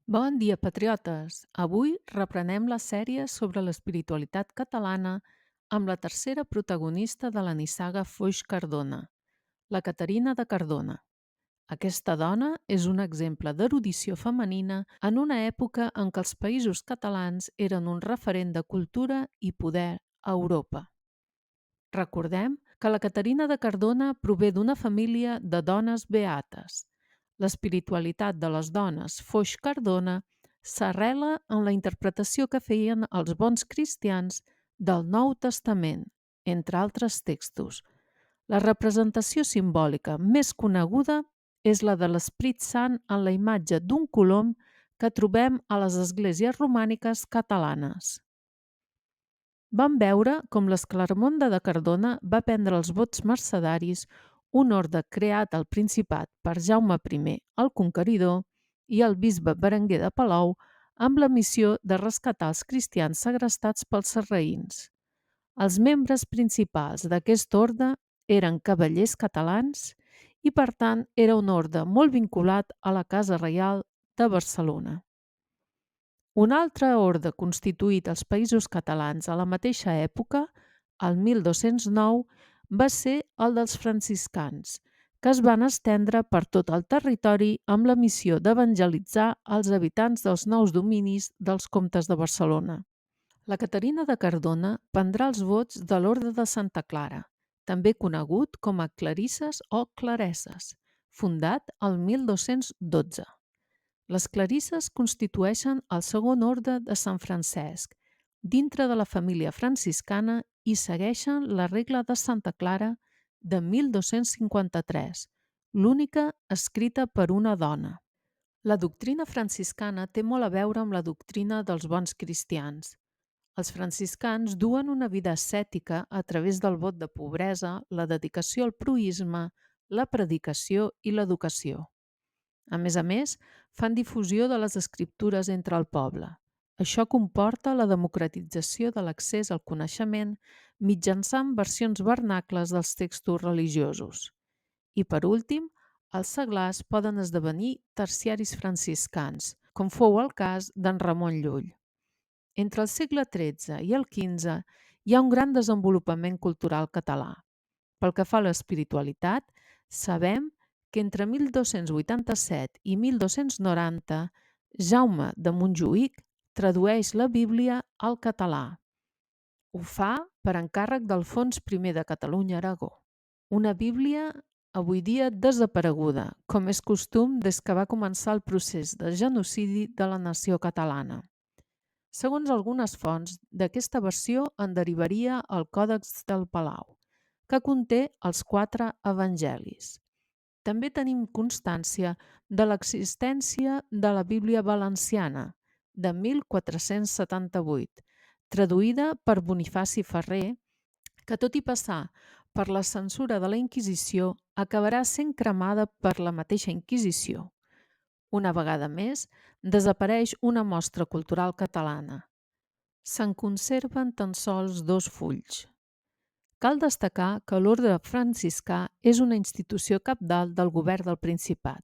Bon dia, patriotes! Avui reprenem la sèrie sobre l'espiritualitat catalana amb la tercera protagonista de la nissaga Foix Cardona, la Caterina de Cardona. Aquesta dona és un exemple d'erudició femenina en una època en què els països catalans eren un referent de cultura i poder a Europa. Recordem que la Caterina de Cardona prové d'una família de dones beates. L'espiritualitat de les dones Foix Cardona s'arrela en la interpretació que feien els bons cristians del Nou Testament, entre altres textos. La representació simbòlica més coneguda és la de l'Esperit Sant en la imatge d'un colom que trobem a les esglésies romàniques catalanes. Vam veure com l'Esclarmonda de Cardona va prendre els vots mercedaris, un orde creat al Principat per Jaume I el Conqueridor i el bisbe Berenguer de Palou amb la missió de rescatar els cristians segrestats pels sarraïns. Els membres principals d'aquest orde eren cavallers catalans i, per tant, era un orde molt vinculat a la Casa Reial de Barcelona. Un altre orde constituït als Països Catalans a la mateixa època, el 1209, va ser el dels franciscans, que es van estendre per tot el territori amb la missió d'evangelitzar els habitants dels nous dominis dels comtes de Barcelona. La Caterina de Cardona prendrà els vots de l'Orde de Santa Clara, també conegut com a clarisses o claresses, fundat el 1212. Les clarisses constitueixen el segon orde de Sant Francesc, dintre de la família franciscana i segueixen la regla de Santa Clara de 1253, l'única escrita per una dona. La doctrina franciscana té molt a veure amb la doctrina dels bons cristians. Els franciscans duen una vida ascètica a través del vot de pobresa, la dedicació al proïsme, la predicació i l'educació. A més, fan difusió de les escriptures entre el poble. Això comporta la democratització de l'accés al coneixement mitjançant versions vernacles dels textos religiosos. I per últim, els seglars poden esdevenir terciaris franciscans, com fou el cas d'en Ramon Llull. Entre el segle XIII i el XV hi ha un gran desenvolupament cultural català. Pel que fa a l'espiritualitat, sabem que entre 1287 i 1290 Jaume de Montjuïc tradueix la Bíblia al català. Ho fa per encàrrec d'Alfons I de Catalunya-Aragó. Una Bíblia avui dia desapareguda, com és costum des que va començar el procés de genocidi de la nació catalana. Segons algunes fonts, d'aquesta versió en derivaria el Còdex del Palau, que conté els 4 evangelis. També tenim constància de l'existència de la Bíblia Valenciana, de 1478, traduïda per Bonifaci Ferrer, que tot i passar per la censura de la Inquisició, acabarà sent cremada per la mateixa Inquisició. Una vegada més, desapareix una mostra cultural catalana. Se'n conserven tan sols 2 fulls. Cal destacar que l'Orde franciscà és una institució cabdal del govern del Principat.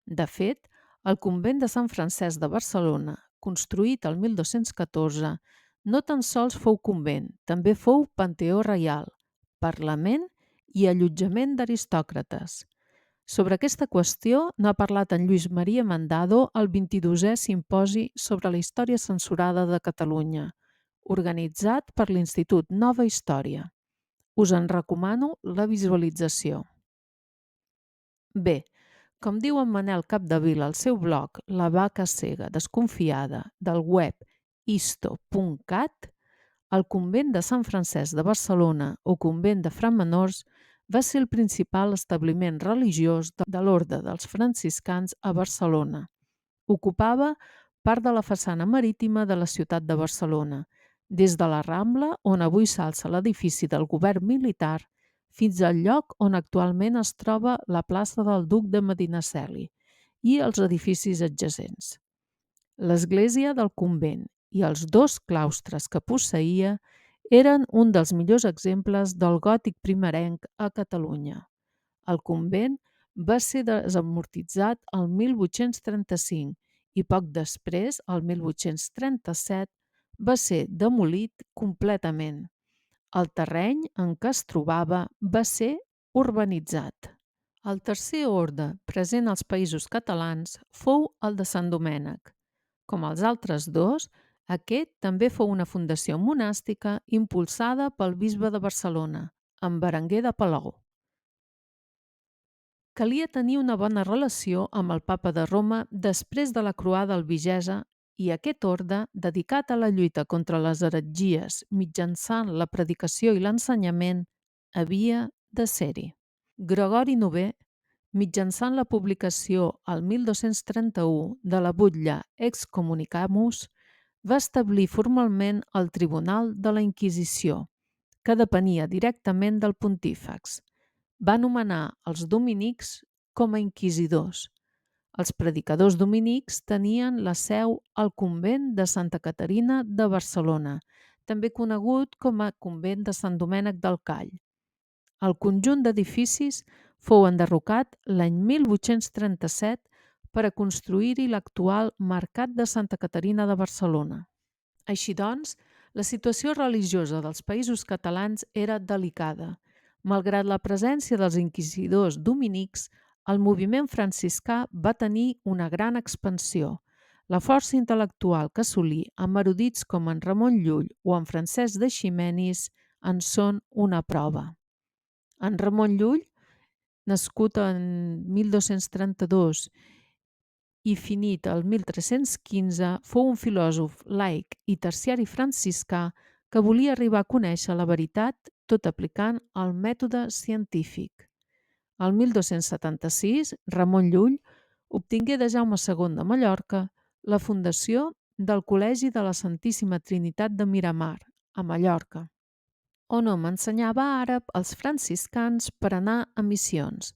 De fet, el convent de Sant Francesc de Barcelona, construït el 1214, no tan sols fou convent, també fou panteó reial, parlament i allotjament d'aristòcrates. Sobre aquesta qüestió n'ha parlat en Lluís Maria Mandado al 22è Simposi sobre la Història Censurada de Catalunya, organitzat per l'Institut Nova Història. Us en recomano la visualització. Bé, com diu en Manel Capdevila al seu blog La vaca cega desconfiada del web isto.cat, el convent de Sant Francesc de Barcelona o convent de Framenors va ser el principal establiment religiós de l'Orde dels franciscans a Barcelona. Ocupava part de la façana marítima de la ciutat de Barcelona, des de la Rambla, on avui s'alça l'edifici del govern militar, fins al lloc on actualment es troba la plaça del Duc de Medinaceli i els edificis adjacents. L'església del convent i els 2 claustres que posseïa eren un dels millors exemples del gòtic primerenc a Catalunya. El convent va ser desamortitzat el 1835 i poc després, el 1837, va ser demolit completament. El terreny en què es trobava va ser urbanitzat. El tercer orde present als Països Catalans fou el de Sant Domènec. Com els altres dos, aquest també fou una fundació monàstica impulsada pel bisbe de Barcelona, en Berenguer de Palou. Calia tenir una bona relació amb el Papa de Roma després de la croada albigesa i aquest orde, dedicat a la lluita contra les heretgies mitjançant la predicació i l'ensenyament, havia de ser-hi. Gregori IX, mitjançant la publicació el 1231 de la butlla Excommunicamus, va establir formalment el Tribunal de la Inquisició, que depenia directament del pontífex. Va nomenar els dominics com a inquisidors. Els predicadors dominics tenien la seu al convent de Santa Caterina de Barcelona, també conegut com a convent de Sant Domènec del Call. El conjunt d'edificis fou enderrocat l'any 1837 per a construir-hi l'actual Mercat de Santa Caterina de Barcelona. Així doncs, la situació religiosa dels Països Catalans era delicada. Malgrat la presència dels inquisidors dominics, el moviment franciscà va tenir una gran expansió. La força intel·lectual que assolí amb erudits com en Ramon Llull o en Francesc d'Eiximenis en són una prova. En Ramon Llull, nascut en 1232 i finit el 1315, fou un filòsof laic i terciari franciscà que volia arribar a conèixer la veritat tot aplicant el mètode científic. El 1276, Ramon Llull obtingué de Jaume II de Mallorca la fundació del Col·legi de la Santíssima Trinitat de Miramar, a Mallorca, on hom ensenyava àrab als franciscans per anar a missions.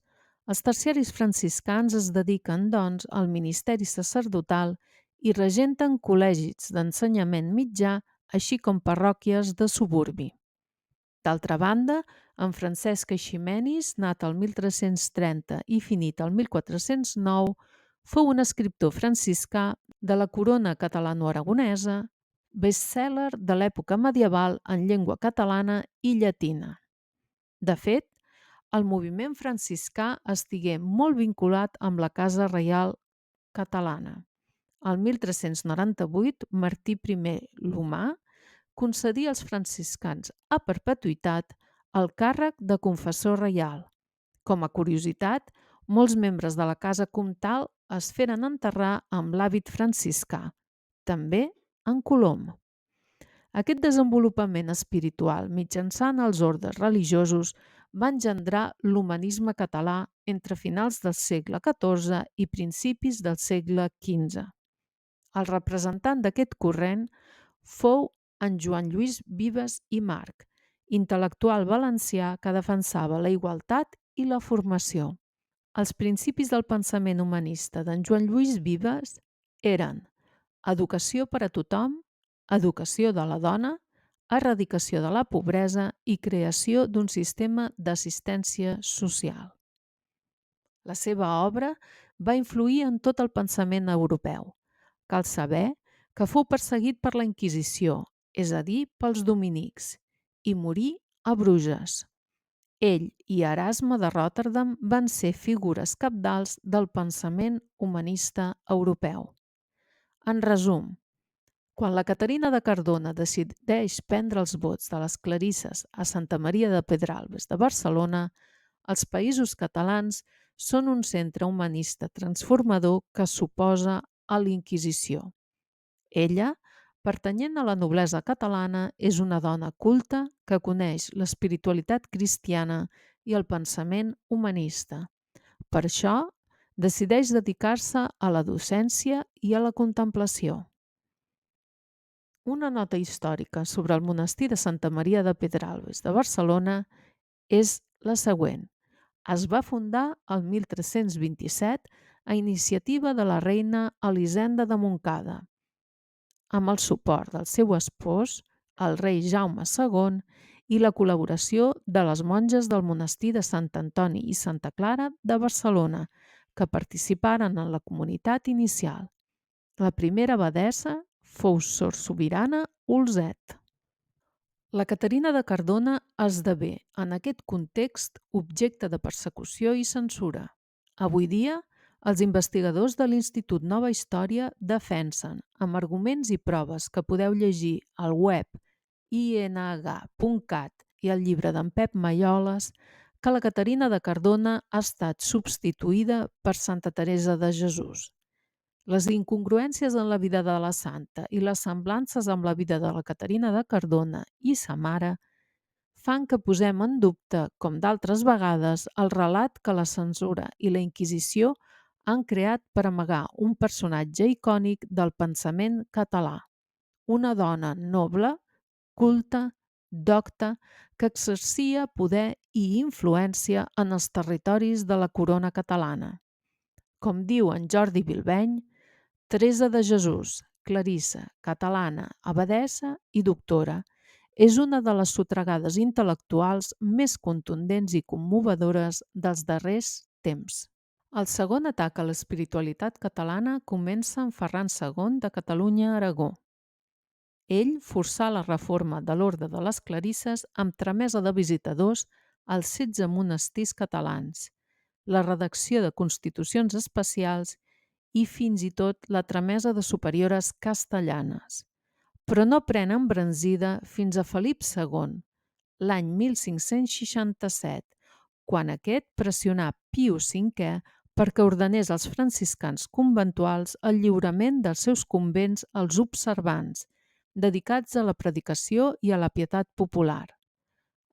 Els terciaris franciscans es dediquen, doncs, al ministeri sacerdotal i regenten col·legis d'ensenyament mitjà, així com parròquies de suburbi. D'altra banda, en Francesc Eiximenis, nat el 1330 i finit el 1409, fou un escriptor franciscà de la corona catalano-aragonesa, best-seller de l'època medieval en llengua catalana i llatina. De fet, el moviment franciscà estigué molt vinculat amb la Casa Reial catalana. El 1398, Martí I l'Humà concedia als franciscans a perpetuïtat el càrrec de confessor reial. Com a curiositat, molts membres de la casa comtal es feren enterrar amb l'hàbit franciscà, també en Colom. Aquest desenvolupament espiritual mitjançant els ordes religiosos va engendrar l'humanisme català entre finals del segle XIV i principis del segle XV. El representant d'aquest corrent fou en Joan Lluís Vives i March, intel·lectual valencià que defensava la igualtat i la formació. Els principis del pensament humanista d'en Joan Lluís Vives eren educació per a tothom, educació de la dona, erradicació de la pobresa i creació d'un sistema d'assistència social. La seva obra va influir en tot el pensament europeu. Cal saber que fou perseguit per la Inquisició, és a dir, pels dominics, i morí a Bruges. Ell i Erasme de Rotterdam van ser figures cabdals del pensament humanista europeu. En resum, quan la Caterina de Cardona decideix prendre els vots de les clarisses a Santa Maria de Pedralbes de Barcelona, els Països Catalans són un centre humanista transformador que s'oposa a l'Inquisició. Ella, pertanyent a la noblesa catalana, és una dona culta que coneix l'espiritualitat cristiana i el pensament humanista. Per això, decideix dedicar-se a la docència i a la contemplació. Una nota històrica sobre el monestir de Santa Maria de Pedralbes de Barcelona és la següent. Es va fundar el 1327 a iniciativa de la reina Elisenda de Montcada, amb el suport del seu espòs, el rei Jaume II, i la col·laboració de les monges del monestir de Sant Antoni i Santa Clara de Barcelona, que participaren en la comunitat inicial. La primera abadessa fou Sor Sobirana Olzet. La Caterina de Cardona esdevé, en aquest context, objecte de persecució i censura. Avui dia, els investigadors de l'Institut Nova Història defensen, amb arguments i proves que podeu llegir al web inh.cat i al llibre d'en Pep Malloles, que la Caterina de Cardona ha estat substituïda per Santa Teresa de Jesús. Les incongruències en la vida de la santa i les semblances amb la vida de la Caterina de Cardona i sa mare fan que posem en dubte, com d'altres vegades, el relat que la censura i la Inquisició han creat per amagar un personatge icònic del pensament català, una dona noble, culta, docta, que exercia poder i influència en els territoris de la corona catalana. Com diu en Jordi Bilbeny, Teresa de Jesús, clarissa, catalana, abadessa i doctora, és una de les sotragades intel·lectuals més contundents i commovedores dels darrers temps. El segon atac a l'espiritualitat catalana comença amb Ferran II de Catalunya-Aragó. Ell forçà la reforma de l'Orde de les Clarisses amb tramesa de visitadors als 16 monestirs catalans, la redacció de constitucions especials i fins i tot la tramesa de superiores castellanes. Però no pren embranzida fins a Felip II, l'any 1567, quan aquest pressionà Pius V perquè ordenés als franciscans conventuals el lliurament dels seus convents als observants, dedicats a la predicació i a la pietat popular.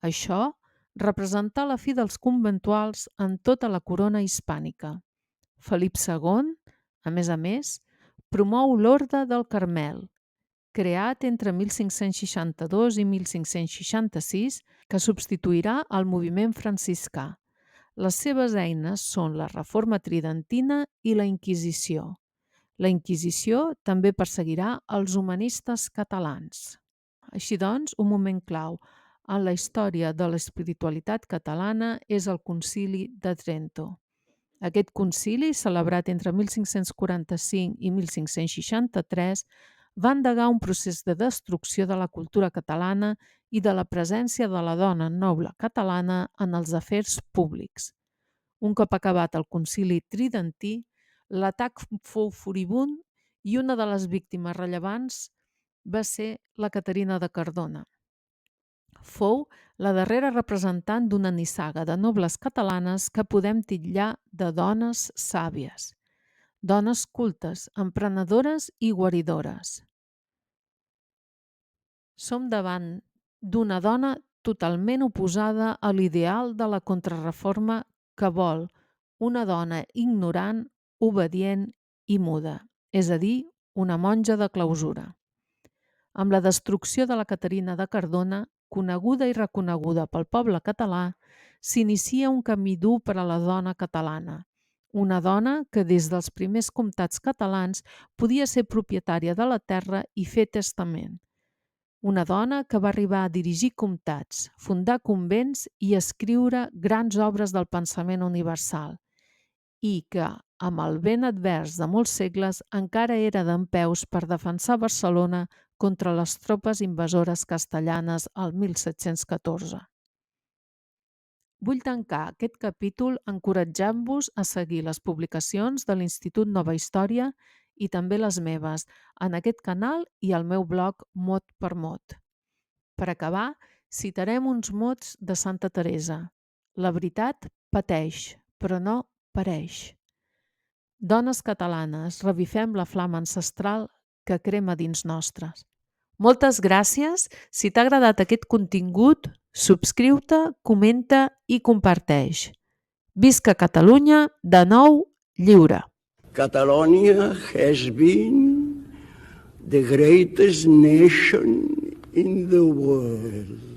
Això representà la fi dels conventuals en tota la corona hispànica. Felip II, a més, promou l'Orde del Carmel, creat entre 1562 i 1566, que substituirà el moviment franciscà. Les seves eines són la Reforma Tridentina i la Inquisició. La Inquisició també perseguirà els humanistes catalans. Així doncs, un moment clau en la història de l'espiritualitat catalana és el Concili de Trento. Aquest concili, celebrat entre 1545 i 1563, va endegar un procés de destrucció de la cultura catalana i de la presència de la dona noble catalana en els afers públics. Un cop acabat el concili tridentí, l'atac fou furibund i una de les víctimes rellevants va ser la Caterina de Cardona. Fou la darrera representant d'una nissaga de nobles catalanes que podem titllar de dones sàvies, dones cultes, emprenedores i guaridores. Som davant d'una dona totalment oposada a l'ideal de la contrarreforma que vol una dona ignorant, obedient i muda, és a dir, una monja de clausura. Amb la destrucció de la Caterina de Cardona, coneguda i reconeguda pel poble català, s'inicia un camí dur per a la dona catalana. Una dona que des dels primers comtats catalans podia ser propietària de la terra i fer testament. Una dona que va arribar a dirigir comtats, fundar convents i escriure grans obres del pensament universal i que, amb el vent advers de molts segles, encara era dempeus per defensar Barcelona contra les tropes invasores castellanes al 1714. Vull tancar aquest capítol encoratjant-vos a seguir les publicacions de l'Institut Nova Història i també les meves en aquest canal i al meu blog Mot per Mot. Per acabar, citarem uns mots de Santa Teresa. La veritat pateix, però no pereix. Dones catalanes, revifem la flama ancestral que crema dins nostres. Moltes gràcies. Si t'ha agradat aquest contingut, subscriu-te, comenta i comparteix. Visca Catalunya, de nou lliure! Catalonia has been the greatest nation in the world.